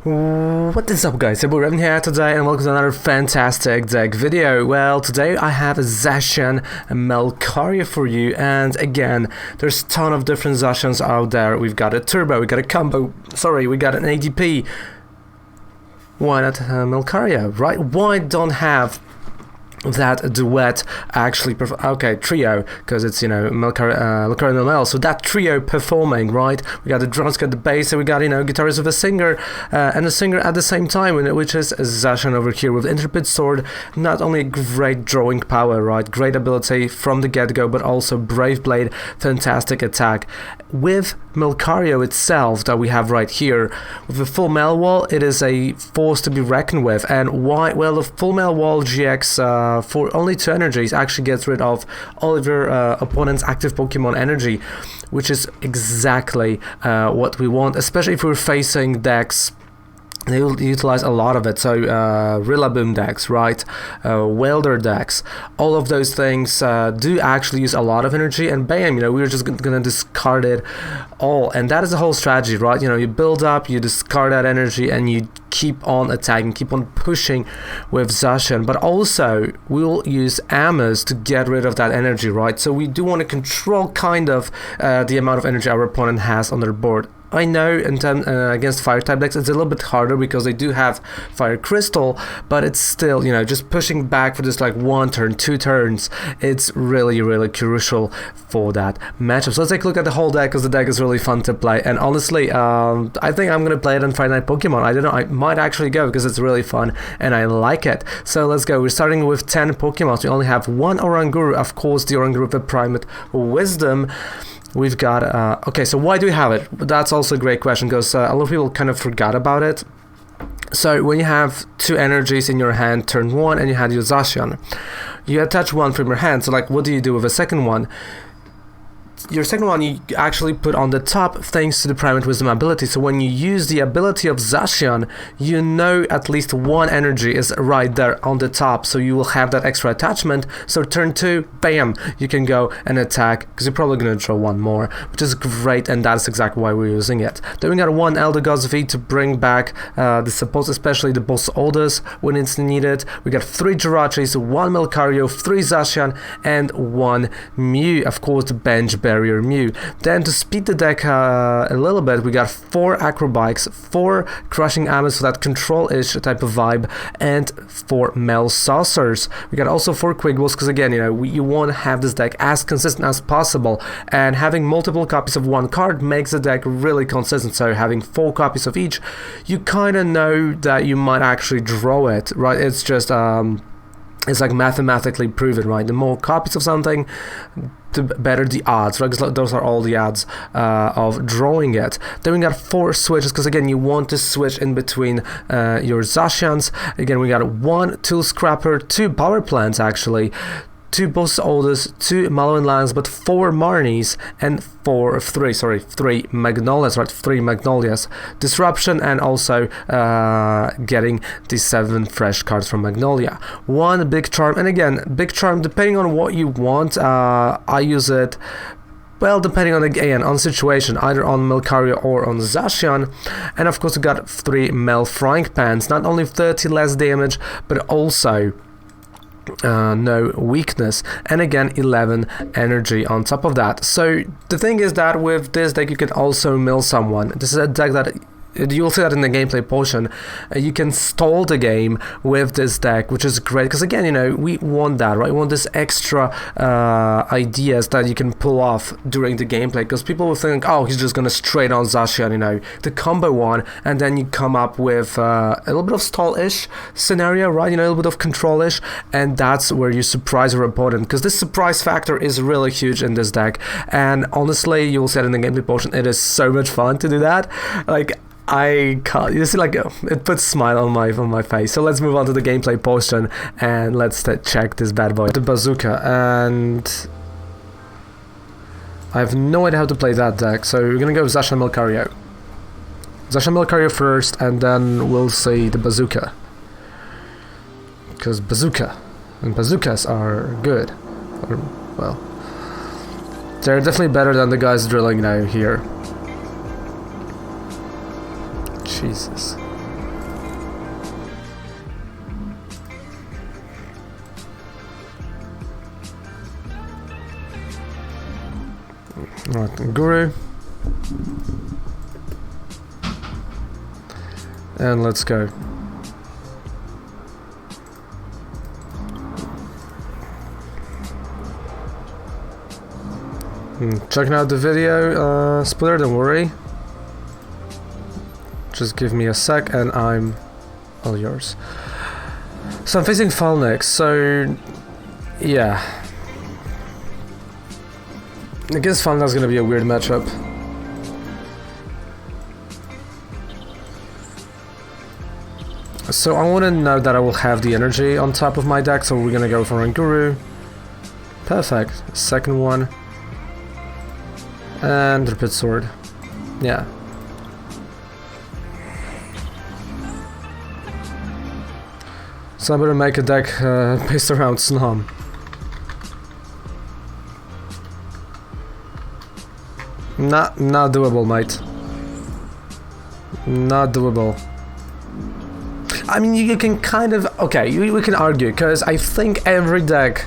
What is up, guys? Raven here today, and welcome to another fantastic deck video. Well, today I have a Zacian Melmetal for you, and again, there's a ton of different Zacians out there. We've got a turbo, we got a combo, we got an ADP. Why not Lucario, right? Why don't have that duet actually trio, because it's, you know, Lucario and Melmetal, so that trio performing, right? We got the drums, got the bass, and we got, you know, guitarist with a singer and a singer at the same time, which is Zacian over here with Intrepid Sword. Not only great drawing power, right, great ability from the get-go, but also Brave Blade, fantastic attack. With Lucario itself that we have right here, with the full Mel Wall, it is a force to be reckoned with. And why? Well, the full Mel Wall GX for only 2 energies actually gets rid of all of your opponent's active Pokemon energy, which is exactly what we want, especially if we're facing decks. They will utilize a lot of it, so Rillaboom decks, right, Welder decks, all of those things do actually use a lot of energy, and bam, you know, we're just gonna discard it all, and that is the whole strategy, right? You know, you build up, you discard that energy, and you keep on attacking, keep on pushing with Zacian, but also we'll use Amos to get rid of that energy, right? So we do want to control kind of the amount of energy our opponent has on their board. I know against fire type decks it's a little bit harder because they do have Fire Crystal, but it's still, you know, just pushing back for just like 1 turn, 2 turns, it's really crucial for that matchup. So let's take a look at the whole deck, because the deck is really fun to play, and honestly I think I'm gonna play it on Friday Night Pokemon. I don't know, I might actually go because it's really fun and I like it. So let's go. We're starting with 10 Pokemon. We only have 1 Oranguru, of course the Oranguru with the Primate Wisdom. We've got, okay, so why do we have it? That's also a great question, because a lot of people kind of forgot about it. So when you have 2 energies in your hand, turn 1, and you had your Zacian, you attach 1 from your hand, so like, what do you do with a second one? Your second one you actually put on the top thanks to the Primate Wisdom ability. So when you use the ability of Zacian, you know at least 1 energy is right there on the top, so you will have that extra attachment. So turn 2, bam, you can go and attack, because you're probably going to draw 1 more, which is great, and that's exactly why we're using it. Then we got 1 Elder Gods V to bring back the supports, especially the boss Oldest when it's needed. We got 3 Jirachis, 1 Lucario, 3 Zacian, and 1 Mew, of course the bench barrier Mew. Then to speed the deck a little bit, we got 4 Acrobikes, 4 Crushing Amos for that control-ish type of vibe, and 4 Mel Saucers. We got also 4 Quigbles, because again, you know, you want to have this deck as consistent as possible, and having multiple copies of 1 card makes the deck really consistent. So having 4 copies of each, you kind of know that you might actually draw it, right? It's just it's like mathematically proven, right? The more copies of something, the better the odds, right? Because those are all the odds of drawing it. Then we got 4 switches, because again, you want to switch in between your Zacians. Again, we got 1 Tool Scrapper, 2 Power Plants actually, 2 Boss Oldest, 2 Malolan Lands, but 4 Marnies, and 3 Magnolias, right? 3 Magnolias. Disruption, and also getting the 7 fresh cards from Magnolia. 1 Big Charm, and again, Big Charm, depending on what you want, I use it, well, depending on, again, on situation, either on Lucario or on Zacian. And of course we got 3 Mel Frying Pans, not only 30 less damage, but also no weakness, and again 11 energy on top of that. So the thing is that with this deck you can also mill someone. This is a deck that you'll see that in the gameplay portion. You can stall the game with this deck, which is great, because again, you know, we want that, right? We want this extra ideas that you can pull off during the gameplay, because people will think, oh, he's just gonna straight on Zacian, you know, the combo one, and then you come up with a little bit of stall-ish scenario, right? You know, a little bit of control-ish, and that's where you surprise your opponent, because this surprise factor is really huge in this deck. And honestly, you'll see it in the gameplay portion, it is so much fun to do that. Like, I can't, you see, like, it puts a smile on my face. So let's move on to the gameplay portion, and let's check this bad boy, the bazooka. And I have no idea how to play that deck, so we're gonna go with Zacian Lucario. Zacian Lucario first, and then we'll see the bazooka, because bazooka and bazookas are good, or, well, they're definitely better than the guys drilling now here. Jesus. Alright, Guru. And let's go. Checking out the video, spoiler, don't worry. Just give me a sec and I'm all yours. So I'm facing Fall next, so yeah. Against Fall is gonna be a weird matchup. So I want to know that I will have the energy on top of my deck, so we're gonna go for Guru. Perfect. Second one. And Rapid Sword. Yeah. So I better make a deck based around Snom. Not doable, mate. Not doable. I mean, you can kind of... Okay, we can argue, because I think every deck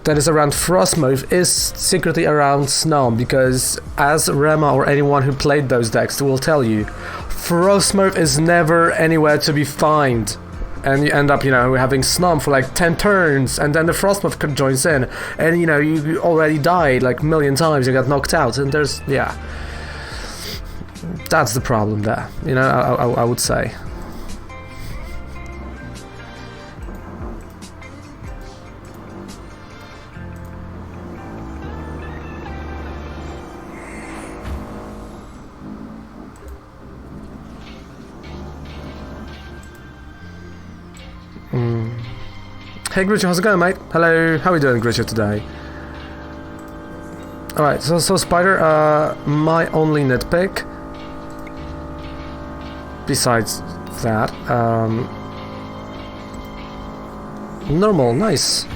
that is around Frostmoth is secretly around Snom, because as Rema or anyone who played those decks will tell you, Frostmoth is never anywhere to be found. And you end up, you know, having Snom for like 10 turns, and then the Frostmoth joins in, and you know, you already died like a million times, you got knocked out, and there's... yeah. That's the problem there, you know, I would say. Hey Grisha, how's it going, mate? Hello, how are we doing, Grisha, today? Alright, so Spider, my only nitpick, besides that, normal, nice.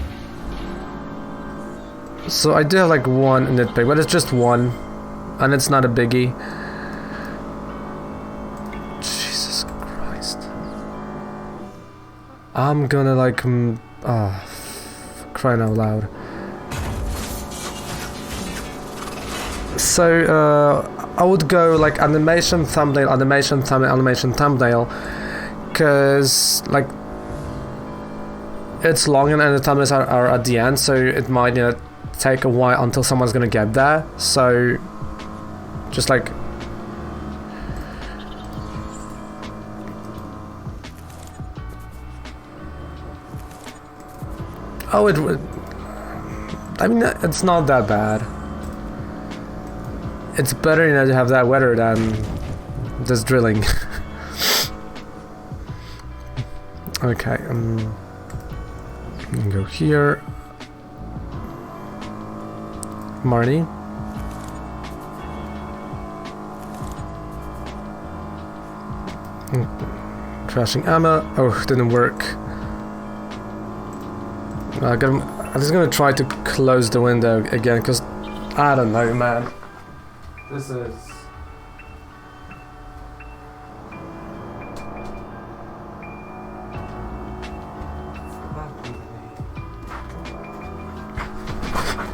So I do have like one nitpick, but it's just one, and it's not a biggie. Jesus Christ. I'm gonna like... crying out loud. So, I would go like animation, thumbnail, animation, thumbnail, animation, thumbnail, because like it's long and the thumbnails are at the end, so it might, you know, take a while until someone's gonna get there. So, just like... Oh, it would... I mean, it's not that bad. It's better, you know, to have that weather than just drilling. Okay, go here. Marnie. Crashing ammo. Oh, didn't work. I'm just gonna try to close the window again, because I don't know, man. This is...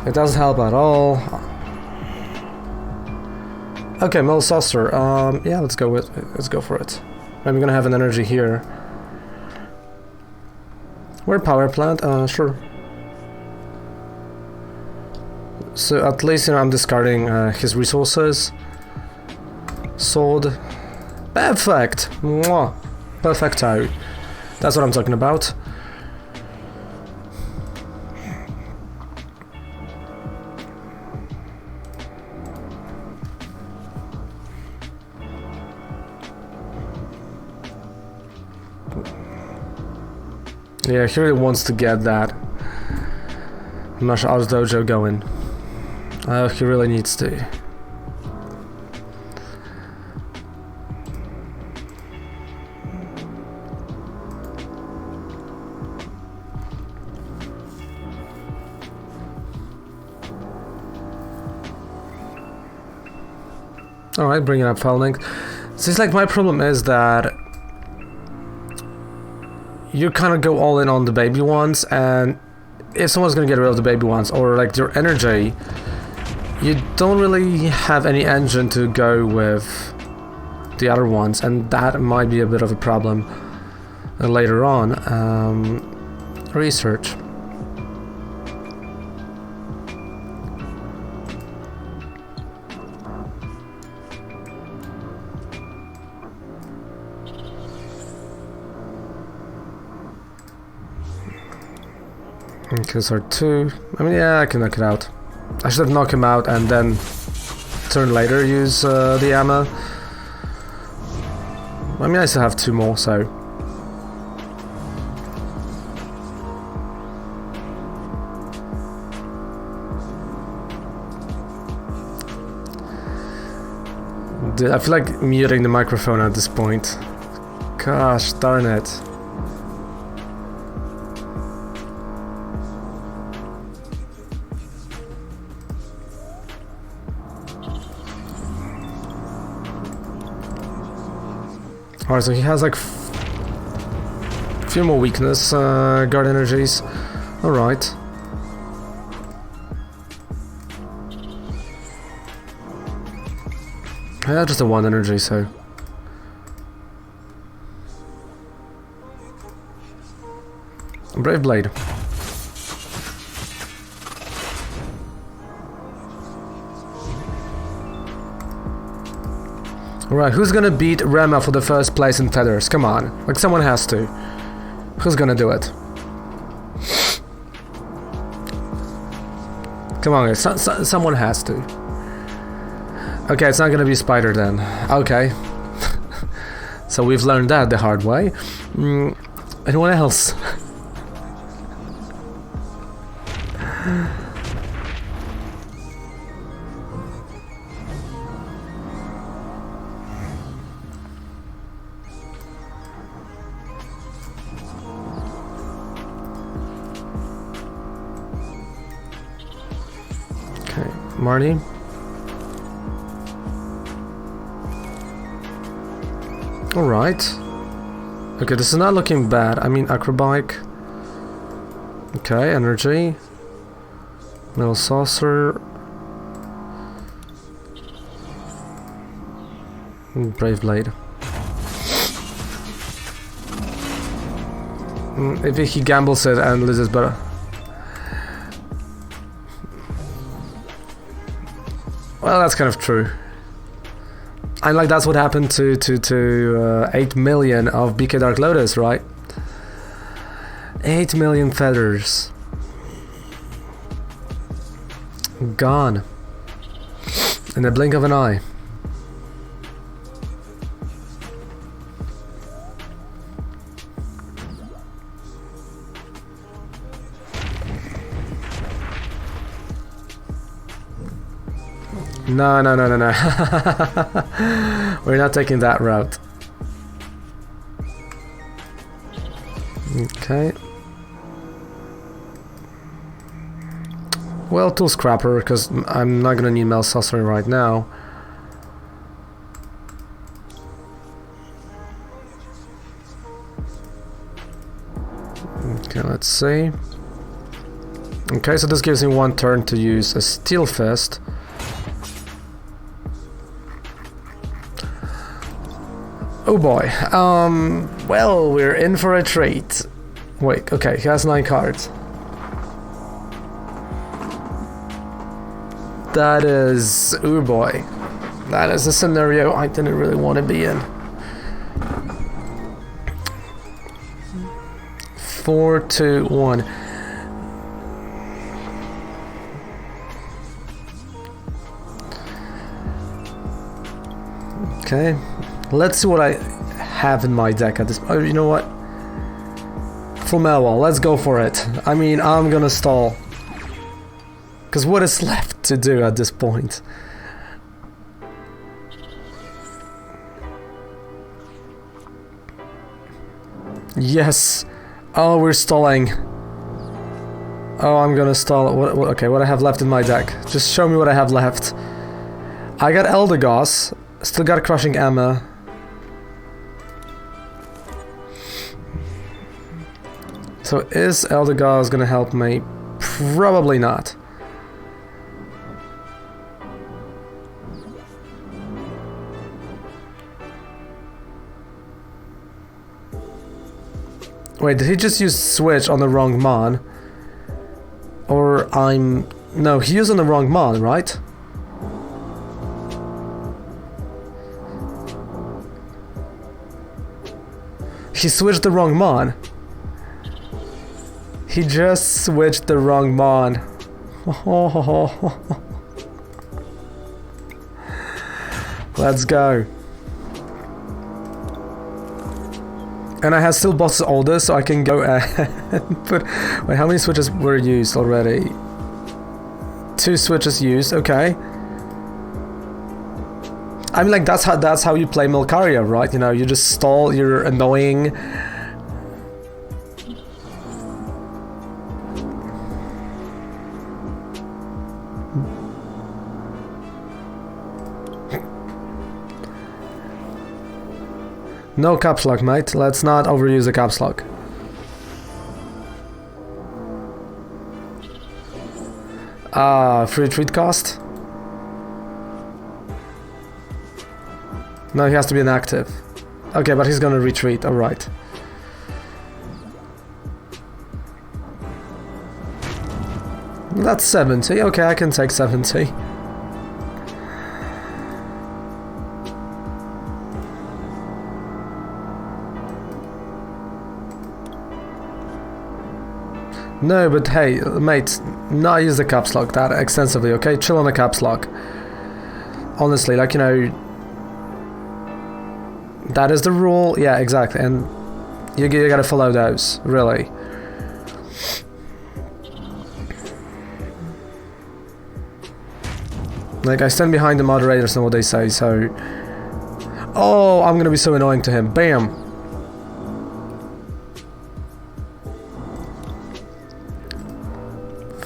It doesn't help at all. Okay, Mel Saucer. Yeah, let's go for it. I'm gonna have an energy here. We're power plant, sure. So at least, you know, I'm discarding his resources. Sword. Perfect! Mwah. Perfecto. That's what I'm talking about. Yeah, he really wants to get that Martial Arts Dojo going. He really needs to. Alright, bringing up Felning. So it's like my problem is that you kind of go all in on the baby ones, and if someone's gonna get rid of the baby ones, or like your energy, you don't really have any engine to go with the other ones, and that might be a bit of a problem later on. Research. Okay, so 2. I mean, yeah, I can knock it out. I should have knocked him out and then turn later use the ammo. I mean, I still have 2 more, so... Dude, I feel like muting the microphone at this point. Gosh, darn it. Alright, so he has like a few more weakness, guard energies. Alright. Yeah, just a 1 energy, so... Brave Blade. Alright, who's gonna beat Rema for the first place in feathers? Come on, like someone has to. Who's gonna do it? Come on guys, someone has to. Okay, it's not gonna be Spider then. Okay. So we've learned that the hard way. Anyone else? Okay, Marnie. Alright. Okay, this is not looking bad. I mean, acrobike. Okay, energy. Metal saucer. Brave Blade. If he gambles it and loses better. Well, that's kind of true. And like that's what happened to 8 million of BK Dark Lotus, right? 8 million feathers. Gone. In the blink of an eye. No. We're not taking that route. Okay. Well, tool scrapper, because I'm not gonna need Mel Sorcery right now. Okay, let's see. Okay, so this gives me 1 turn to use a Steel Fist. Oh boy. Well, we're in for a treat. Wait, okay, he has 9 cards. That is... oh boy. That is a scenario I didn't really want to be in. 4, 2, 1. Okay. Let's see what I have in my deck at this... oh, you know what? Full Melmetal, let's go for it. I mean, I'm gonna stall. Because what is left to do at this point? Yes! Oh, we're stalling. Oh, I'm gonna stall. Okay, what I have left in my deck. Just show me what I have left. I got Eldegoss. Still got Crushing Ammo. So is Eldegoss gonna help me? Probably not. Wait, did he just use switch on the wrong mon? Or no, he used on the wrong mon, right? He switched the wrong mon. He just switched the wrong mon. Let's go. And I have still boss's order, so I can go and put... Wait, how many switches were used already? 2 switches used, okay. I mean, like, that's how you play Lucario, right? You know, you just stall, you're annoying. No caps lock, mate. Let's not overuse the caps lock. Free retreat cost? No, he has to be inactive. Okay, but he's gonna retreat, alright. That's 70. Okay, I can take 70. No, but hey, mate, not use the caps lock that extensively, okay? Chill on the caps lock. Honestly, like, you know, that is the rule. Yeah, exactly, and you gotta follow those, really. Like, I stand behind the moderators and what they say, so... Oh, I'm gonna be so annoying to him. Bam!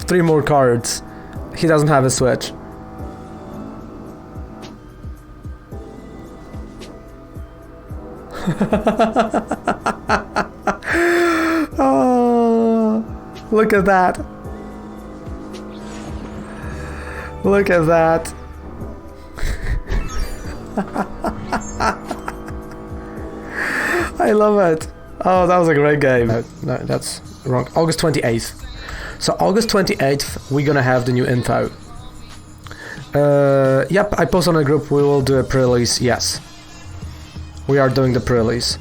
Three more cards. He doesn't have a switch. Oh, look at that. Look at that. I love it. Oh, that was a great game. No, that's wrong. August 28th. So August 28th, we're gonna have the new info. Yep, I post on the group, we will do a pre-release, yes. We are doing the pre-release.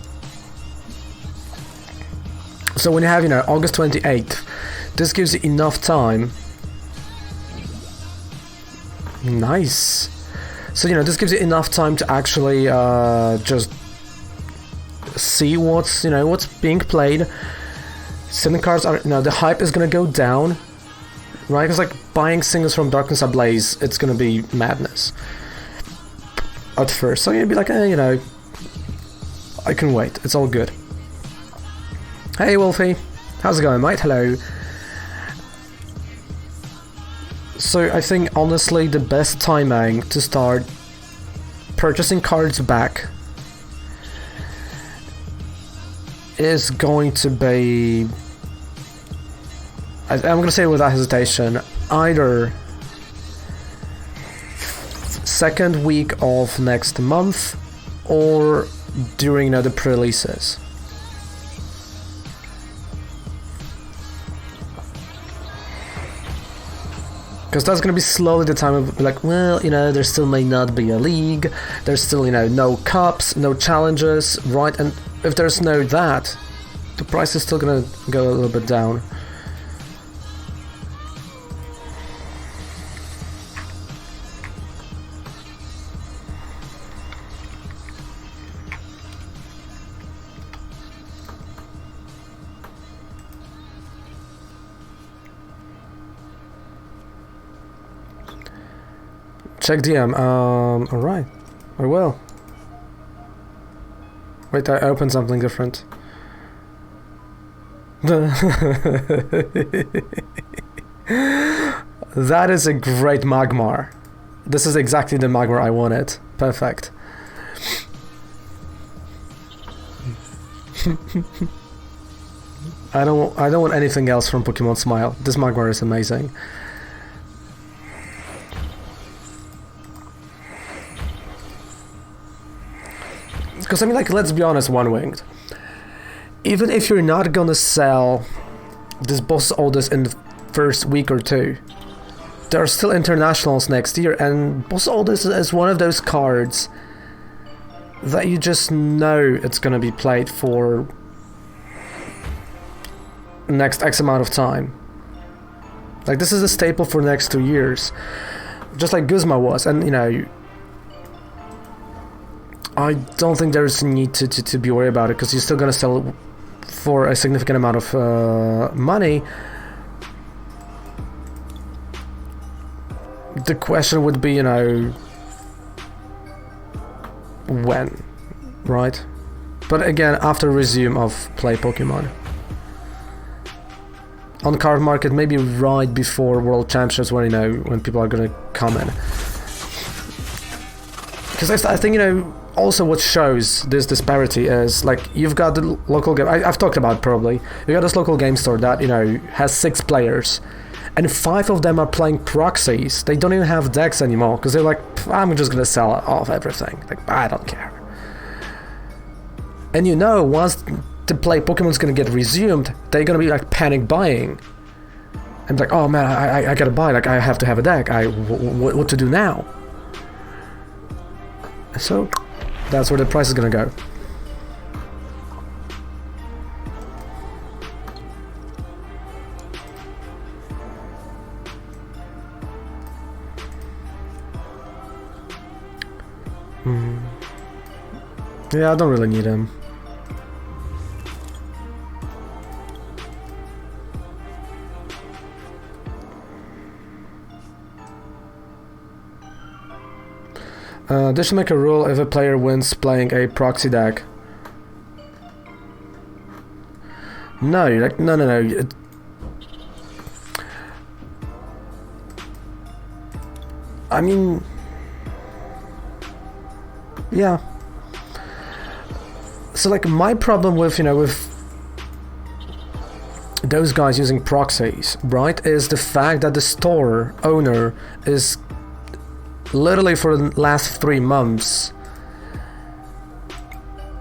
So when you have, you know, August 28th, this gives you enough time. Nice. So, you know, this gives you enough time to actually just see what's, you know, what's being played. Selling cards are, you know, the hype is gonna go down, right? Because like buying singles from Darkness Ablaze, it's gonna be madness at first. So you'd be like, you know, I can wait. It's all good. Hey, Wolfie, how's it going, mate? Hello. So I think honestly the best timing to start purchasing cards back is going to be, I'm going to say without hesitation, either second week of next month or during, you know, the pre-releases. Because that's going to be slowly the time of like, well, you know, there still may not be a league, there's still, you know, no cups, no challenges, right? And if there's no that, the price is still gonna go a little bit down. Check DM, alright, I will. Wait, I opened something different. That is a great Magmar. This is exactly the Magmar I wanted. Perfect. I don't want anything else from Pokemon Smile. This Magmar is amazing. Because I mean, like, let's be honest, One-Winged. even if you're not gonna sell this boss orders in the first week or two, there are still internationals next year, and boss orders is one of those cards that you just know it's gonna be played for next X amount of time. Like, this is a staple for the next 2 years, just like Guzma was. And you know, I don't think there's a need to be worried about it, because you're still gonna sell it for a significant amount of money. The question would be, you know, when, right? But again, after resume of play Pokemon. On the card market, maybe right before World Championships, when, you know, when people are gonna come in. Because I think, you know, also what shows this disparity is, like, you've got the local game, I've talked about probably, you got this local game store that, you know, has 6 players, and 5 of them are playing proxies. They don't even have decks anymore, because they're like, I'm just gonna sell off everything, like, I don't care. And you know, once the play Pokemon's gonna get resumed, they're gonna be like panic buying, and like, oh man, I gotta buy, like, I have to have a deck, what to do now? So that's where the price is gonna go. Yeah, I don't really need him. They should make a rule if a player wins playing a proxy deck. No, you're like, no. I mean, yeah. So like, my problem with, you know, with those guys using proxies, right, is the fact that the store owner is literally for the last 3 months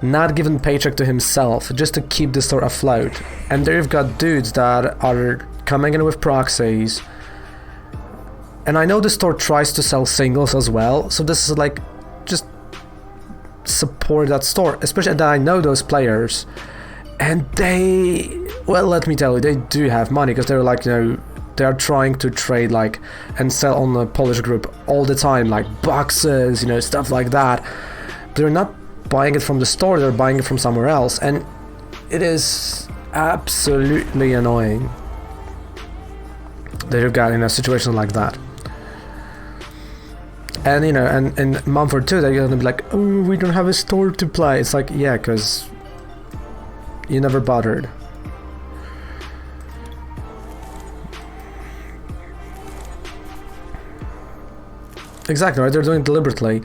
not giving paycheck to himself just to keep the store afloat. And there you've got dudes that are coming in with proxies, and I know the store tries to sell singles as well, so this is like, just support that store, especially that I know those players, and they, well, let me tell you, they do have money, because they're like, you know, they're trying to trade, like, and sell on the Polish group all the time, like boxes, you know, stuff like that. They're not buying it from the store, they're buying it from somewhere else, and it is absolutely annoying that you've got in a situation like that. And, you know, and in a month or two, they're gonna be like, oh, we don't have a store to play. It's like, yeah, because you never bothered. Exactly, right? They're doing it deliberately.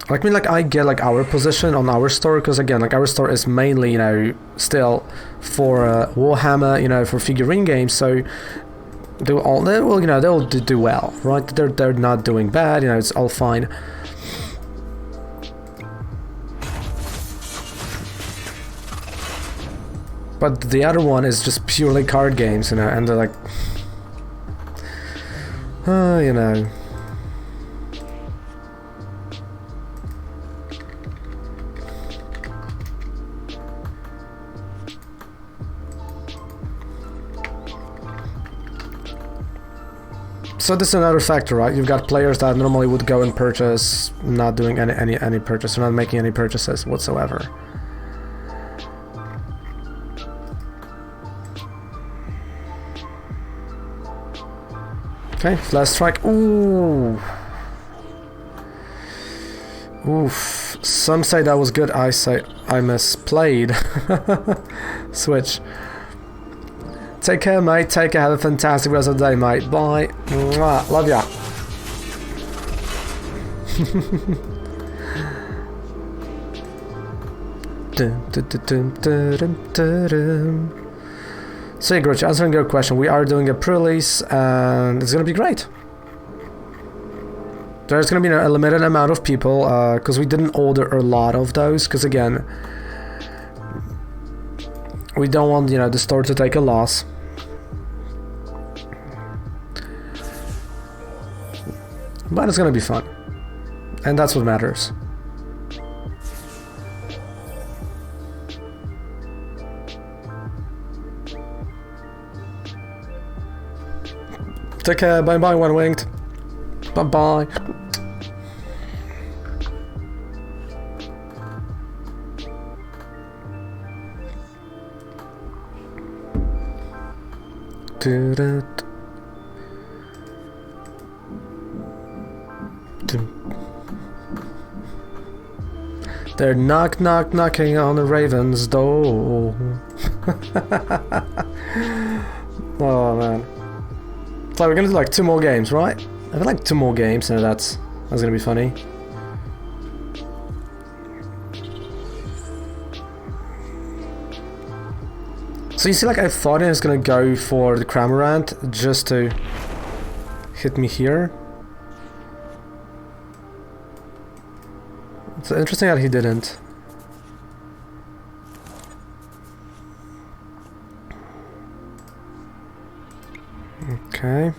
Like, I mean, like, I get, like, our position on our store, because, again, like, our store is mainly, you know, still for Warhammer, you know, for figurine games, so they will, you know, they'll do well, right? They're not doing bad, you know, it's all fine. But the other one is just purely card games, you know, and they're like, you know. So this is another factor, right? You've got players that normally would go and purchase, not doing any purchase, or not making any purchases whatsoever. Okay, Flash Strike. Ooh. Oof. Some say that was good, I say I misplayed. Switch. Take care, mate. Take care. Have a fantastic rest of the day, mate. Bye. Mwah. Love ya. So yeah, Grouch, answering your question, we are doing a pre-release and it's gonna be great. There's gonna be a limited amount of people because we didn't order a lot of those, because again, we don't want, you know, the store to take a loss. But it's gonna be fun, and that's what matters. Take care, bye bye, One Winged. Bye bye. They're knocking on the Raven's door. Oh man. So we're gonna do like 2 more games, right? I feel like 2 more games, and that's gonna be funny. So you see, like, I thought I was gonna go for the Cramorant just to hit me here. It's interesting that he didn't. Okay.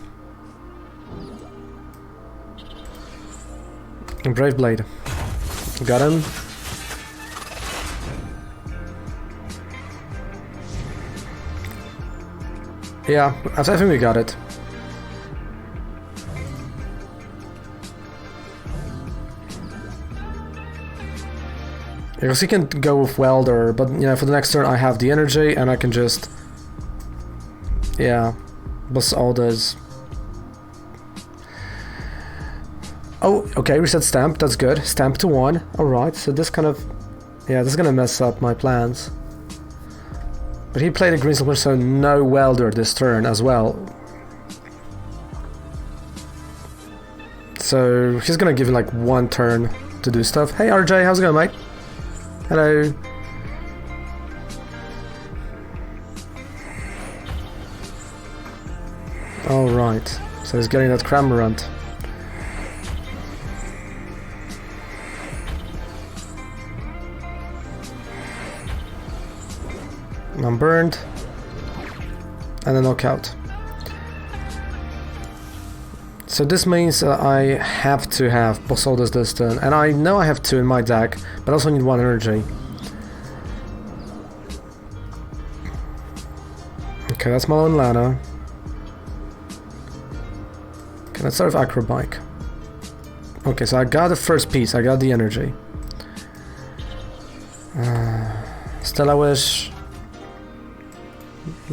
Brave Blade. Got him. Yeah, I think we got it. Because he can go with Welder, but you know, for the next turn I have the energy and I can just, yeah, bust all those. Oh, okay, reset stamp, that's good. Stamp to 1, alright, so this kind of, yeah, this is gonna mess up my plans. But he played a green silver, so no Welder this turn as well. So he's gonna give you like 1 turn to do stuff. Hey RJ, how's it going, mate? Hello. Alright, so he's getting that Cramorant. I'm burned. And a knockout. So this means I have to have Bosoldas this turn, and I know I have 2 in my deck, but I also need 1 energy. Okay, that's Malo and Lana. Okay, let's start with Acrobike. Okay, so I got the first piece, I got the energy. Stella Wish.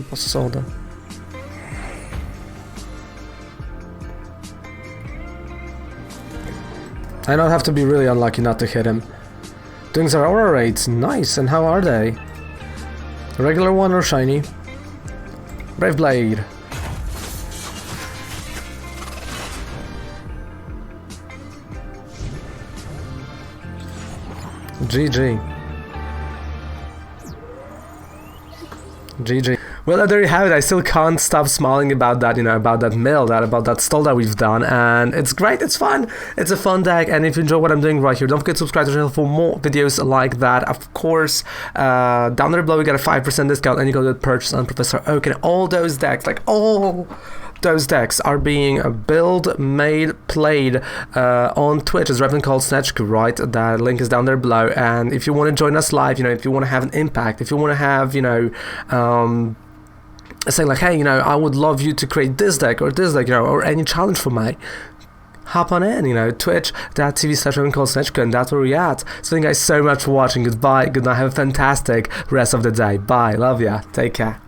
Bosolda. I don't have to be really unlucky not to hit him. Things are aura raids, nice, and how are they? A regular one or shiny? Brave Blade. GG. GG. Well, there you have it. I still can't stop smiling about that, you know, about that mill, about that stall that we've done, and it's great, it's fun, it's a fun deck, and if you enjoy what I'm doing right here, don't forget to subscribe to the channel for more videos like that. Of course, down there below we got a 5% discount, and you go to purchase on Professor Oak, and all those decks, like all those decks are being built, made, played on Twitch. It's Reverend called Snatchku, right? That link is down there below, and if you want to join us live, you know, if you want to have an impact, if you want to have, you know, saying like, hey, you know, I would love you to create this deck, or this deck, you know, or any challenge for me, hop on in, you know, twitch.tv/Snatchku, and that's where we're at. So thank you guys so much for watching. Goodbye, good night, have a fantastic rest of the day. Bye, love ya, take care.